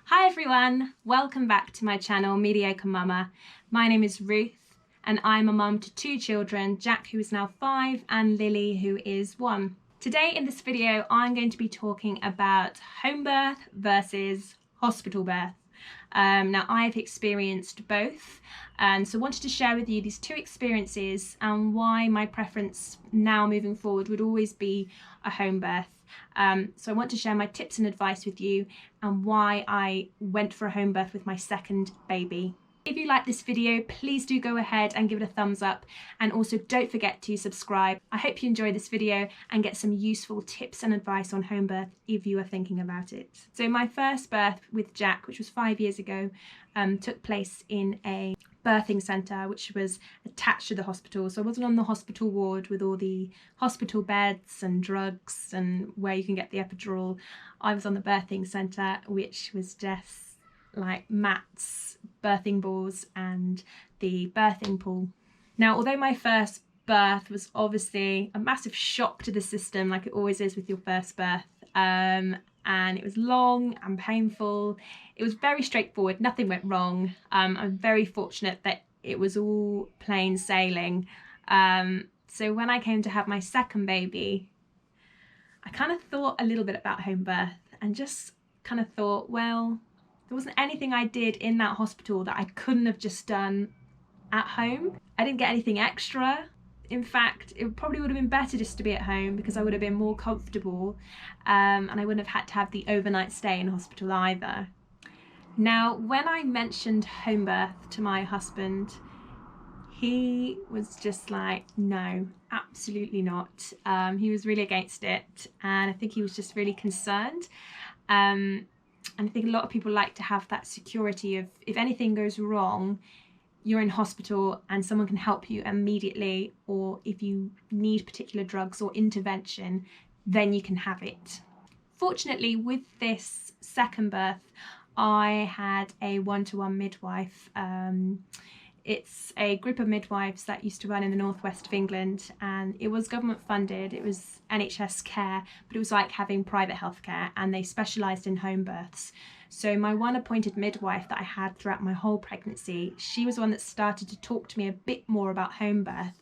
Hi everyone, welcome back to my channel Mediocre Mama. My name is Ruth and I'm a mum to two children, Jack who is now 5 and Lily who is 1. Today in this video I'm going to be talking about home birth versus hospital birth. Now I've experienced both and so wanted to share with you these two experiences and why my preference now moving forward would always be a home birth. So I want to share my tips and advice with you and why I went for a home birth with my second baby. If you like this video, please do go ahead and give it a thumbs up, and also don't forget to subscribe. I hope you enjoy this video and get some useful tips and advice on home birth if you are thinking about it. So my first birth with Jack, which was 5 years ago, took place in a birthing centre which was attached to the hospital. So I wasn't on the hospital ward with all the hospital beds and drugs and where you can get the epidural. I was on the birthing centre, which was just like mats, birthing balls and the birthing pool. Now, although my first birth was obviously a massive shock to the system, like it always is with your first birth, and it was long and painful, it was very straightforward, nothing went wrong. I'm very fortunate that it was all plain sailing. So when I came to have my second baby, I kind of thought a little bit about home birth and just kind of thought, well, there wasn't anything I did in that hospital that I couldn't have just done at home. I didn't get anything extra. In fact, it probably would have been better just to be at home because I would have been more comfortable, and I wouldn't have had to have the overnight stay in hospital either. Now, when I mentioned home birth to my husband, he was just like, no, absolutely not. He was really against it, and I think he was just really concerned. And I think a lot of people like to have that security of if anything goes wrong, you're in hospital and someone can help you immediately, or if you need particular drugs or intervention, then you can have it. Fortunately, with this second birth, I had a one-to-one midwife. It's a group of midwives that used to run in the northwest of England, and it was government funded, it was NHS care, but it was like having private healthcare, and they specialised in home births. So my one appointed midwife that I had throughout my whole pregnancy, she was the one that started to talk to me a bit more about home birth,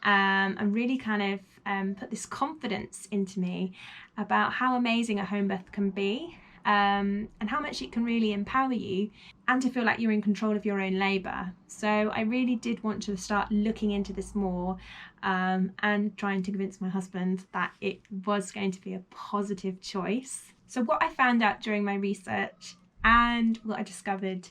and really kind of put this confidence into me about how amazing a home birth can be. And how much it can really empower you and to feel like you're in control of your own labour. So I really did want to start looking into this more, and trying to convince my husband that it was going to be a positive choice. So what I found out during my research and what I discovered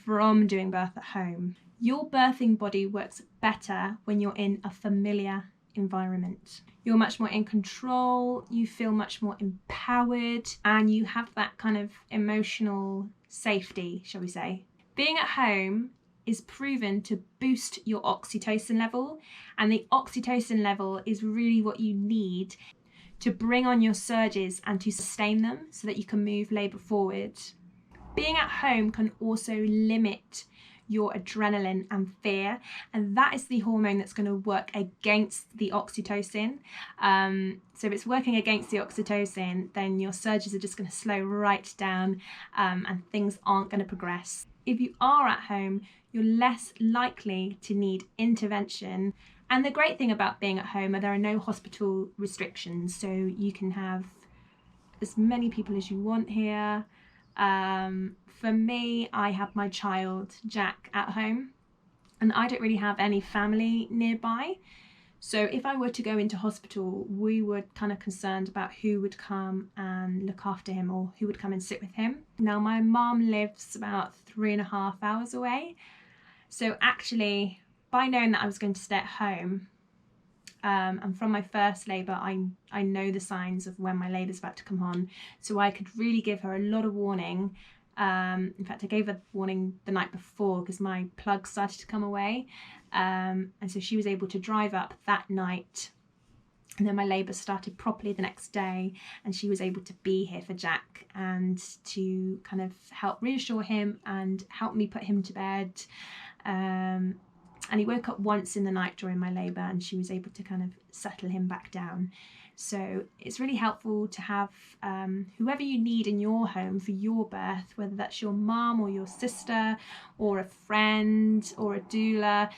from doing birth at home, your birthing body works better when you're in a familiar environment. You're much more in control, you feel much more empowered, and you have that kind of emotional safety, shall we say. Being at home is proven to boost your oxytocin level, and the oxytocin level is really what you need to bring on your surges and to sustain them so that you can move labour forward. Being at home can also limit your adrenaline and fear, and that is the hormone that's going to work against the oxytocin. So if it's working against the oxytocin, then your surges are just going to slow right down, and things aren't going to progress. If you are at home, you're less likely to need intervention. And the great thing about being at home are there are no hospital restrictions, so you can have as many people as you want here. For me, I have my child Jack at home, and I don't really have any family nearby. So if I were to go into hospital, we were kind of concerned about who would come and look after him or who would come and sit with him. Now, my mum lives about 3.5 hours away. So actually, by knowing that I was going to stay at home, and from my first labour, I know the signs of when my labour's about to come on, so I could really give her a lot of warning. In fact, I gave her warning the night before because my plug started to come away, and so she was able to drive up that night, and then my labour started properly the next day, and she was able to be here for Jack and to kind of help reassure him and help me put him to bed. And he woke up once in the night during my labour, and she was able to kind of settle him back down. So it's really helpful to have whoever you need in your home for your birth, whether that's your mum or your sister or a friend or a doula.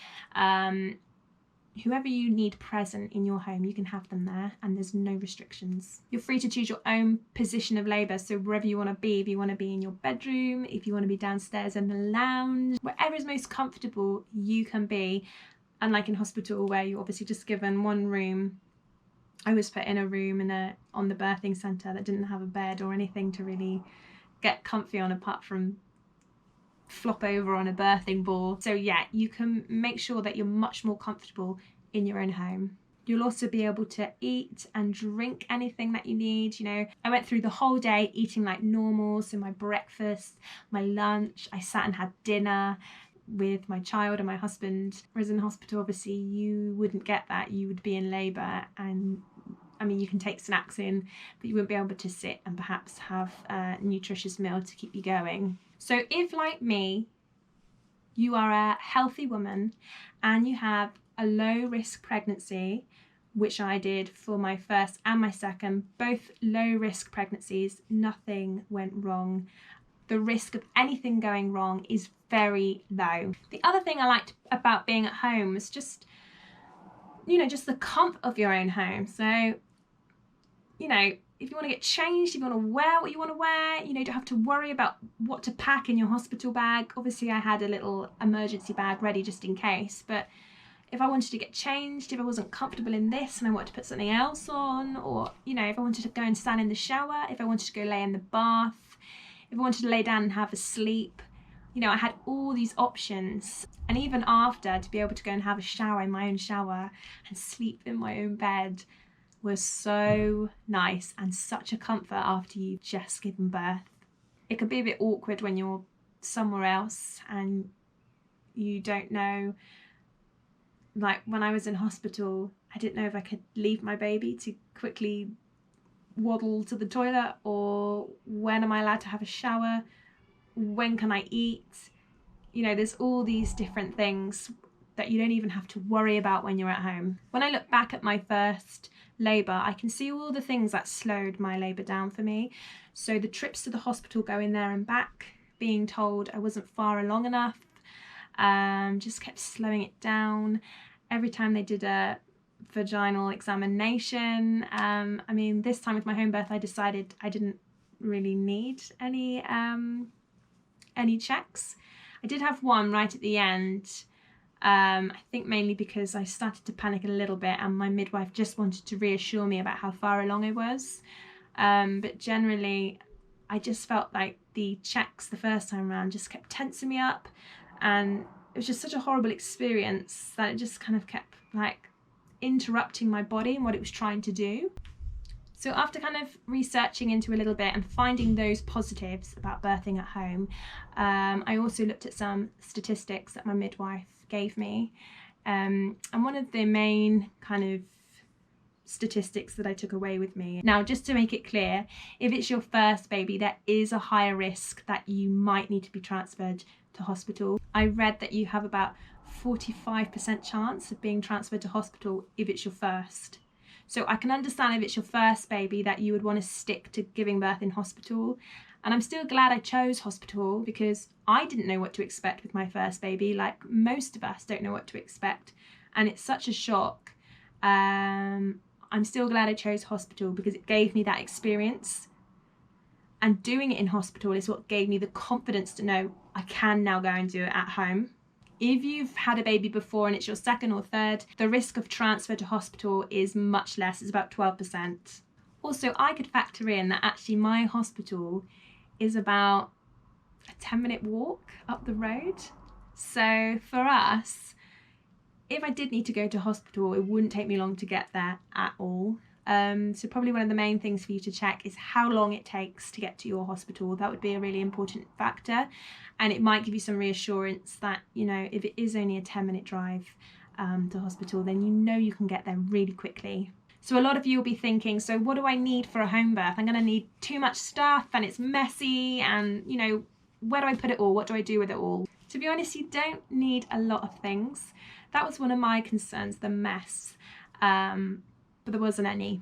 Whoever you need present in your home, you can have them there, and there's no restrictions. You're free to choose your own position of labour, so wherever you want to be, if you want to be in your bedroom, if you want to be downstairs in the lounge, wherever is most comfortable, you can be. Unlike in hospital where you're obviously just given one room. I was put in a room on the birthing centre that didn't have a bed or anything to really get comfy on, apart from flop over on a birthing ball. So yeah, you can make sure that you're much more comfortable in your own home. You'll also be able to eat and drink anything that you need. You know, I went through the whole day eating like normal. So my breakfast, my lunch, I sat and had dinner with my child and my husband. Whereas in hospital, obviously you wouldn't get that. You would be in labour, and I mean, you can take snacks in, but you wouldn't be able to sit and perhaps have a nutritious meal to keep you going. So if, like me, you are a healthy woman and you have a low risk pregnancy, which I did for my first and my second, both low risk pregnancies, nothing went wrong. The risk of anything going wrong is very low. The other thing I liked about being at home was just, you know, just the comfort of your own home. So, you know, if you want to get changed, if you want to wear what you want to wear, you know, you don't have to worry about what to pack in your hospital bag. Obviously I had a little emergency bag ready just in case, but if I wanted to get changed, if I wasn't comfortable in this and I wanted to put something else on, or, you know, if I wanted to go and stand in the shower, if I wanted to go lay in the bath, if I wanted to lay down and have a sleep, you know, I had all these options. And even after, to be able to go and have a shower in my own shower and sleep in my own bed was so nice and such a comfort after you've just given birth. It can be a bit awkward when you're somewhere else and you don't know. Like when I was in hospital, I didn't know if I could leave my baby to quickly waddle to the toilet, or when am I allowed to have a shower, when can I eat. You know, there's all these different things that you don't even have to worry about when you're at home. When I look back at my first labour, I can see all the things that slowed my labour down for me. So the trips to the hospital going there and back, being told I wasn't far along enough, just kept slowing it down. Every time they did a vaginal examination, I mean, this time with my home birth, I decided I didn't really need any checks. I did have one right at the end. I think mainly because I started to panic a little bit and my midwife just wanted to reassure me about how far along I was. But generally, I just felt like the checks the first time around just kept tensing me up, and it was just such a horrible experience that it just kind of kept like interrupting my body and what it was trying to do. So after kind of researching into a little bit and finding those positives about birthing at home, I also looked at some statistics that my midwife gave me. And one of the main kind of statistics that I took away with me. Now, just to make it clear, if it's your first baby, there is a higher risk that you might need to be transferred to hospital. I read that you have about 45% chance of being transferred to hospital if it's your first. So I can understand if it's your first baby that you would want to stick to giving birth in hospital. And I'm still glad I chose hospital, because I didn't know what to expect with my first baby, like most of us don't know what to expect. And it's such a shock. I'm still glad I chose hospital because it gave me that experience. And doing it in hospital is what gave me the confidence to know I can now go and do it at home. If you've had a baby before and it's your second or third, the risk of transfer to hospital is much less. It's about 12%. Also, I could factor in that actually my hospital is about a 10-minute walk up the road. So for us, if I did need to go to hospital, it wouldn't take me long to get there at all. So probably one of the main things for you to check is how long it takes to get to your hospital. That would be a really important factor, and it might give you some reassurance that, you know, if it is only a 10-minute drive to hospital, then you know you can get there really quickly. So a lot of you will be thinking, so what do I need for a home birth? I'm going to need too much stuff and it's messy, and, you know, where do I put it all? What do I do with it all? To be honest, you don't need a lot of things. That was one of my concerns, the mess. But there wasn't any.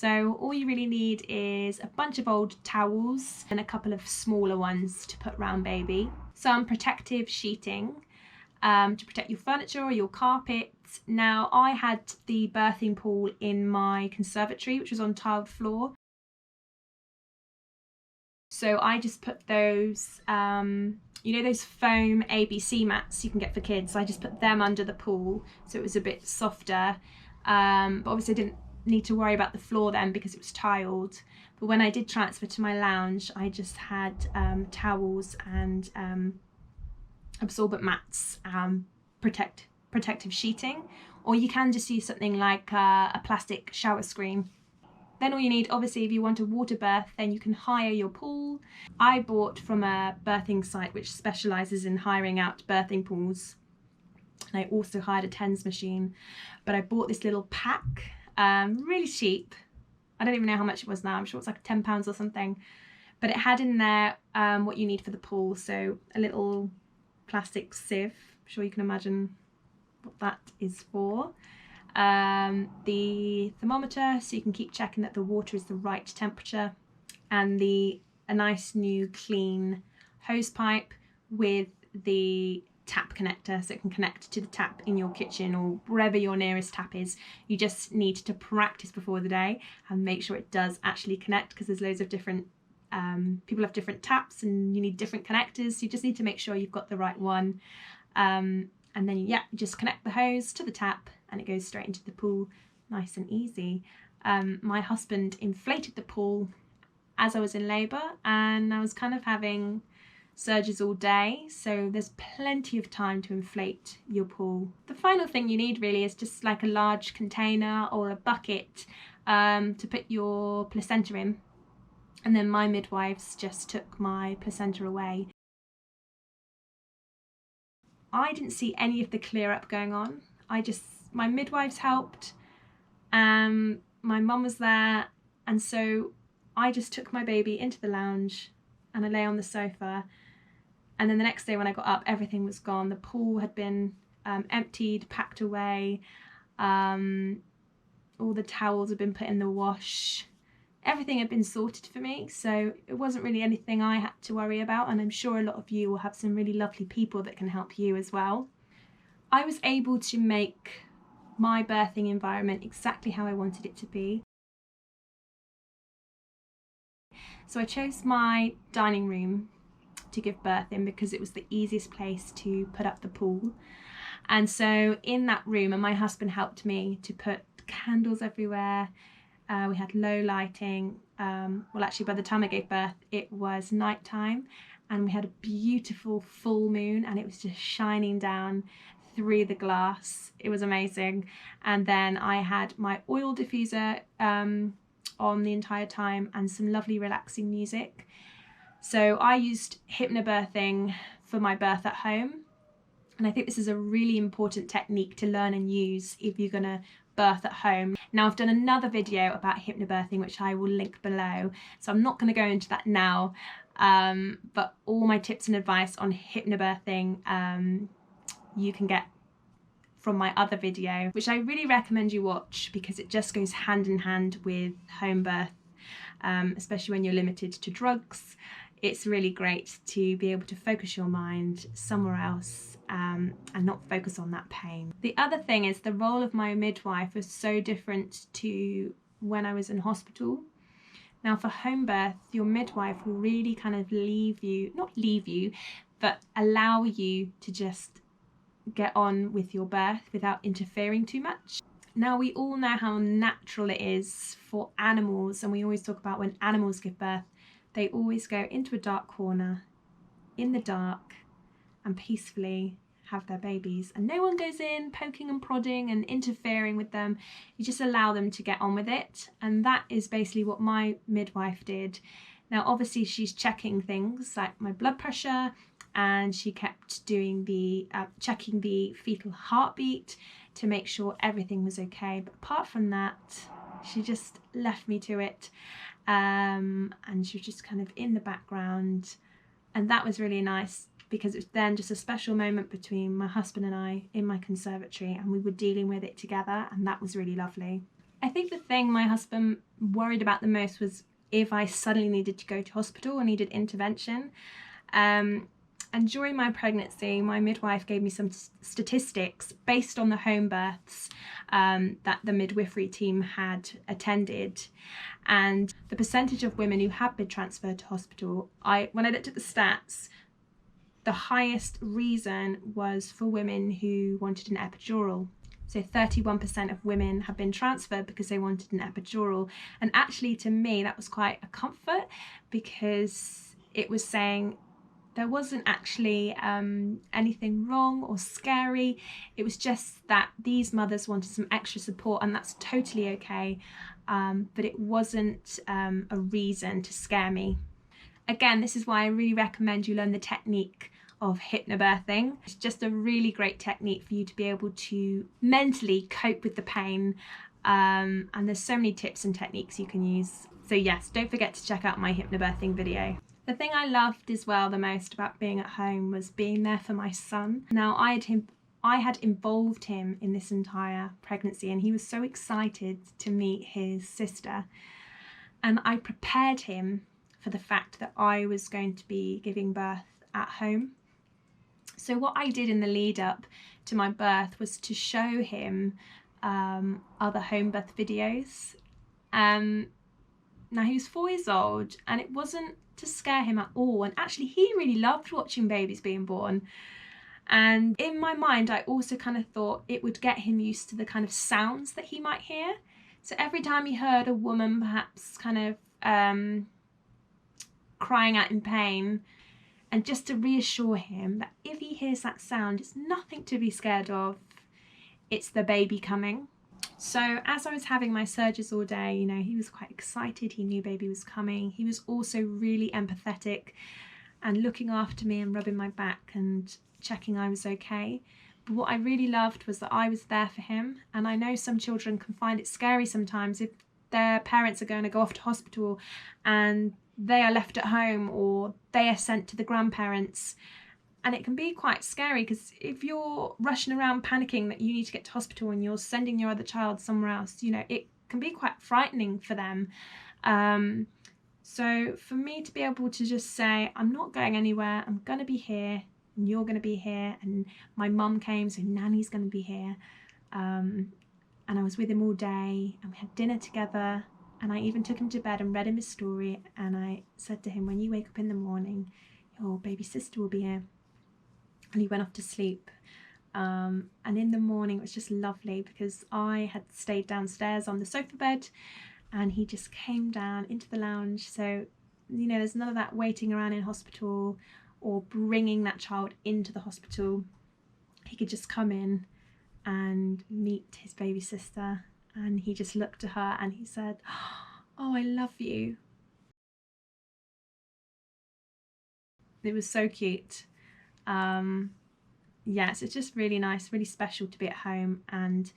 So all you really need is a bunch of old towels and a couple of smaller ones to put around baby. Some protective sheeting to protect your furniture or your carpet. Now I had the birthing pool in my conservatory, which was on tiled floor. So I just put those, you know, those foam ABC mats you can get for kids. I just put them under the pool so it was a bit softer. But obviously I didn't need to worry about the floor then because it was tiled. But when I did transfer to my lounge, I just had towels and absorbent mats, protective sheeting, or you can just use something like a plastic shower screen. Then all you need, obviously, if you want a water birth, then you can hire your pool. I bought from a birthing site which specialises in hiring out birthing pools. And I also hired a TENS machine, but I bought this little pack, really cheap. I don't even know how much it was now. I'm sure it's like £10 or something. But it had in there what you need for the pool. So a little plastic sieve. I'm sure you can imagine what that is for. The thermometer, so you can keep checking that the water is the right temperature, and a nice new clean hose pipe with the tap connector, so it can connect to the tap in your kitchen or wherever your nearest tap is. You just need to practice before the day and make sure it does actually connect, because there's loads of different people have different taps and you need different connectors, so you just need to make sure you've got the right one. And then you just connect the hose to the tap and it goes straight into the pool, nice and easy. My husband inflated the pool as I was in labour, and I was kind of having surges all day, so there's plenty of time to inflate your pool. The final thing you need really is just like a large container or a bucket to put your placenta in. And then my midwives just took my placenta away. I didn't see any of the clear up going on. My midwives helped, my mum was there, and so I just took my baby into the lounge and I lay on the sofa, and then the next day when I got up, everything was gone. The pool had been emptied, packed away, all the towels had been put in the wash. Everything had been sorted for me, so it wasn't really anything I had to worry about, and I'm sure a lot of you will have some really lovely people that can help you as well. I was able to make my birthing environment exactly how I wanted it to be. So I chose my dining room to give birth in because it was the easiest place to put up the pool. And so in that room, and my husband helped me to put candles everywhere. We had low lighting. Well, actually, by the time I gave birth, it was nighttime, and we had a beautiful full moon, and it was just shining down through the glass. It was amazing. And then I had my oil diffuser on the entire time, and some lovely relaxing music. So I used hypnobirthing for my birth at home. And I think this is a really important technique to learn and use if you're going to birth at home. Now, I've done another video about hypnobirthing, which I will link below, so I'm not going to go into that now, but all my tips and advice on hypnobirthing you can get from my other video, which I really recommend you watch because it just goes hand in hand with home birth, especially when you're limited to drugs. It's really great to be able to focus your mind somewhere else and not focus on that pain. The other thing is the role of my midwife was so different to when I was in hospital. Now for home birth, your midwife will really kind of not leave you, but allow you to just get on with your birth without interfering too much. Now we all know how natural it is for animals, and we always talk about when animals give birth, they always go into a dark corner in the dark and peacefully have their babies, and no one goes in poking and prodding and interfering with them. You just allow them to get on with it, and that is basically what my midwife did. Now obviously she's checking things like my blood pressure, and she kept doing the checking the fetal heartbeat to make sure everything was okay, but apart from that she just left me to it, and she was just kind of in the background, and that was really nice because it was then just a special moment between my husband and I in my conservatory, and we were dealing with it together, and that was really lovely. I think the thing my husband worried about the most was if I suddenly needed to go to hospital or needed intervention. And during my pregnancy, my midwife gave me some statistics based on the home births that the midwifery team had attended, and the percentage of women who had been transferred to hospital. When I looked at the stats, the highest reason was for women who wanted an epidural. So 31% of women have been transferred because they wanted an epidural. And actually, to me, that was quite a comfort, because it was saying there wasn't actually anything wrong or scary. It was just that these mothers wanted some extra support, and that's totally okay. But it wasn't a reason to scare me. Again, this is why I really recommend you learn the technique of hypnobirthing. It's just a really great technique for you to be able to mentally cope with the pain. And there's so many tips and techniques you can use. So yes, don't forget to check out my hypnobirthing video. The thing I loved as well the most about being at home was being there for my son. Now, I had involved him in this entire pregnancy, and he was so excited to meet his sister. And I prepared him for the fact that I was going to be giving birth at home. So what I did in the lead up to my birth was to show him other home birth videos. Now, he was 4 years old, and it wasn't to scare him at all, and actually he really loved watching babies being born. And in my mind, I also kind of thought it would get him used to the kind of sounds that he might hear. So every time he heard a woman perhaps kind of crying out in pain, and just to reassure him that if he hears that sound, it's nothing to be scared of, it's the baby coming. So as I was having my surges all day, you know, he was quite excited, he knew baby was coming. He was also really empathetic and looking after me and rubbing my back and checking I was okay. But what I really loved was that I was there for him. And I know some children can find it scary sometimes if their parents are going to go off to hospital and they are left at home, or they are sent to the grandparents. And it can be quite scary, because if you're rushing around panicking that you need to get to hospital and you're sending your other child somewhere else, you know, it can be quite frightening for them. So for me to be able to just say, I'm not going anywhere, I'm going to be here, and you're going to be here, and my mum came, so Nanny's going to be here. And I was with him all day, and we had dinner together, and I even took him to bed and read him his story, and I said to him, when you wake up in the morning, your baby sister will be here. And he went off to sleep. And in the morning it was just lovely, because I had stayed downstairs on the sofa bed and he just came down into the lounge. So, you know, there's none of that waiting around in hospital or bringing that child into the hospital. He could just come in and meet his baby sister, and he just looked at her and he said, "Oh, I love you." It was so cute. Yes, it's just really nice, really special to be at home, and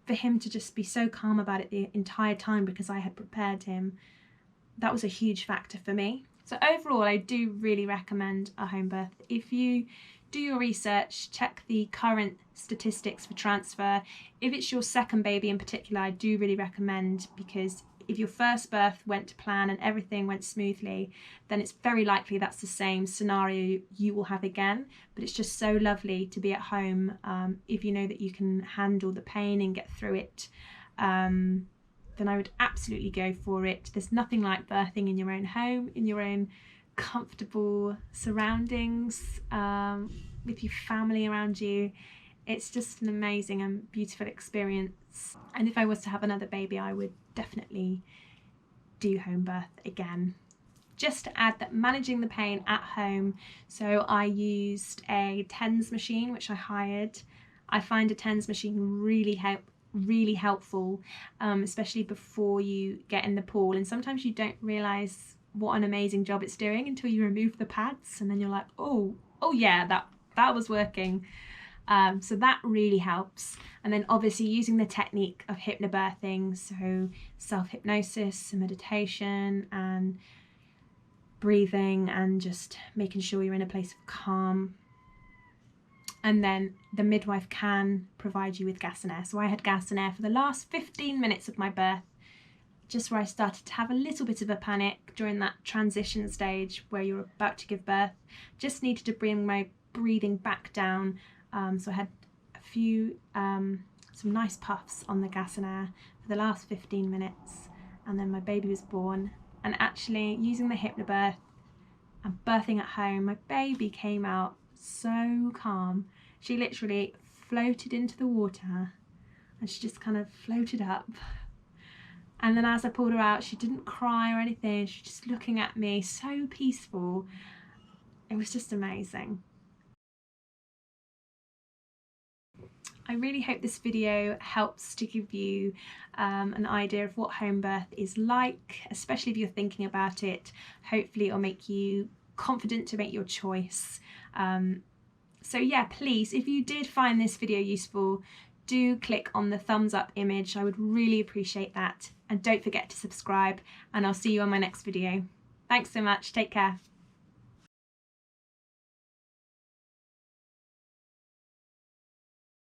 for him to just be so calm about it the entire time because I had prepared him, that was a huge factor for me. So overall, I do really recommend a home birth. If you do your research, check the current statistics for transfer. If it's your second baby in particular, I do really recommend, because if your first birth went to plan and everything went smoothly, then it's very likely that's the same scenario you will have again. But it's just so lovely to be at home if you know that you can handle the pain and get through it. Then I would absolutely go for it. There's nothing like birthing in your own home, in your own comfortable surroundings, with your family around you. It's just an amazing and beautiful experience. And if I was to have another baby, I would definitely do home birth again. Just to add that managing the pain at home, so I used a TENS machine which I hired. I find a TENS machine really helpful, especially before you get in the pool, and sometimes you don't realise what an amazing job it's doing until you remove the pads, and then you're like, oh yeah, that was working. So that really helps. And then obviously using the technique of hypnobirthing, so self-hypnosis and meditation and breathing and just making sure you're in a place of calm. and then the midwife can provide you with gas and air. So I had gas and air for the last 15 minutes of my birth, just where I started to have a little bit of a panic during that transition stage where you're about to give birth. Just needed to bring my breathing back down. So I had a few, some nice puffs on the gas and air for the last 15 minutes, and then my baby was born. And actually, using the hypnobirth and birthing at home, my baby came out so calm. She literally floated into the water and she just kind of floated up. And then as I pulled her out, she didn't cry or anything. She was just looking at me, so peaceful. It was just amazing. I really hope this video helps to give you an idea of what home birth is like, especially if you're thinking about it. Hopefully it'll make you confident to make your choice. So yeah, please, if you did find this video useful, do click on the thumbs up image. I would really appreciate that. And don't forget to subscribe, and I'll see you on my next video. Thanks so much. Take care.